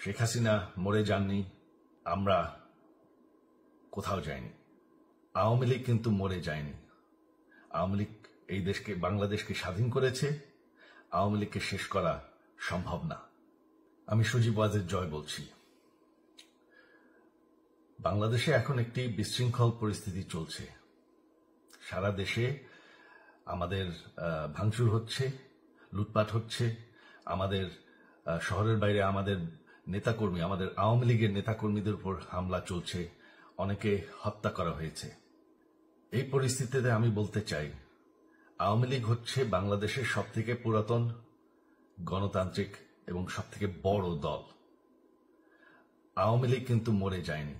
শেখ হাসিনা মরে যাননি, আমরা কোথাও যাইনি। আওয়ামী লীগ কিন্তু মরে যায়নি। আওয়ামী লীগ এই দেশকে, বাংলাদেশকে স্বাধীন করেছে। আওয়ামী লীগকে শেষ করা সম্ভব না। আমি সজীব ওয়াজেদ জয় বলছি। বাংলাদেশে এখন একটি বিশৃঙ্খল পরিস্থিতি চলছে। সারা দেশে আমাদের ভাঙচুর হচ্ছে, লুটপাট হচ্ছে। আমাদের শহরের বাইরে আমাদের নেতাকর্মী, আমাদের আওয়ামী লীগের নেতাকর্মীদের উপর হামলা চলছে, অনেকে হত্যা করা হয়েছে। এই পরিস্থিতিতে আমি বলতে চাই, আওয়ামী লীগ হচ্ছে বাংলাদেশের সবথেকে পুরাতন গণতান্ত্রিক এবং সবথেকে বড় দল। আওয়ামী লীগ কিন্তু মরে যায়নি।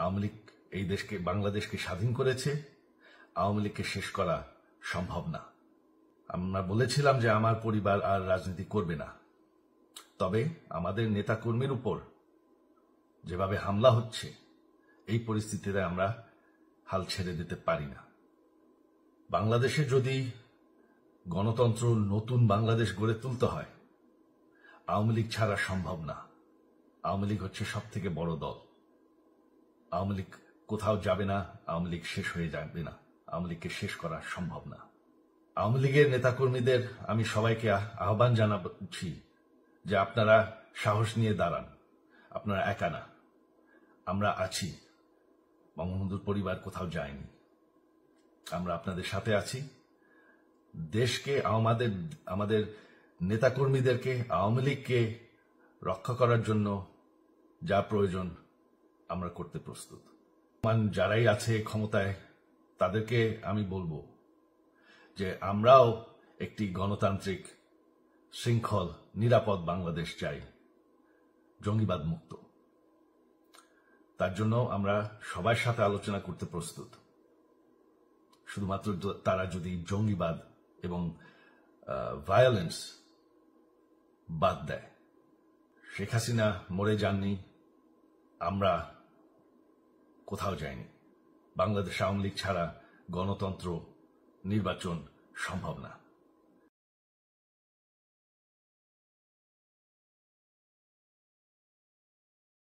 আওয়ামী লীগ এই দেশকে, বাংলাদেশকে স্বাধীন করেছে। আওয়ামী লীগকে শেষ করা সম্ভব না। আমরা বলেছিলাম যে আমার পরিবার আর রাজনীতি করবে না, তবে আমাদের নেতাকর্মীর উপর যেভাবে হামলা হচ্ছে, এই পরিস্থিতিতে আমরা হাল ছেড়ে দিতে পারি না। বাংলাদেশে যদি গণতন্ত্র, নতুন বাংলাদেশ গড়ে তুলতে হয়, আওয়ামী লীগ ছাড়া সম্ভব না। আওয়ামী লীগ হচ্ছে সব থেকে বড় দল। আওয়ামী লীগ কোথাও যাবে না, আওয়ামী লীগ শেষ হয়ে যাবে না। আওয়ামী লীগকে শেষ করা সম্ভব না। আওয়ামী লীগের নেতাকর্মীদের আমি সবাইকে আহ্বান জানাচ্ছি যে আপনারা সাহস নিয়ে দাঁড়ান। আপনারা একা না, আমরা আছি। বঙ্গবন্ধুর পরিবার কোথাও যায়নি, আমরা আপনাদের সাথে আছি। দেশকে, আমাদের নেতাকর্মীদেরকে, আওয়ামী লীগকে রক্ষা করার জন্য যা প্রয়োজন আমরা করতে প্রস্তুত। যারাই আছে ক্ষমতায়, তাদেরকে আমি বলবো যে আমরাও একটি গণতান্ত্রিক, শৃঙ্খল, নিরাপদ বাংলাদেশ চাই, জঙ্গিবাদ মুক্ত। তার জন্য আমরা সবার সাথে আলোচনা করতে প্রস্তুত। শুধুমাত্র তারা যদি জঙ্গিবাদ এবং ভায়োলেন্স বাদ দেয়। শেখ হাসিনা মরে যাননি, আমরা কোথাও যাইনি। বাংলাদেশ আওয়ামী লীগ ছাড়া গণতন্ত্র, নির্বাচন সম্ভব না।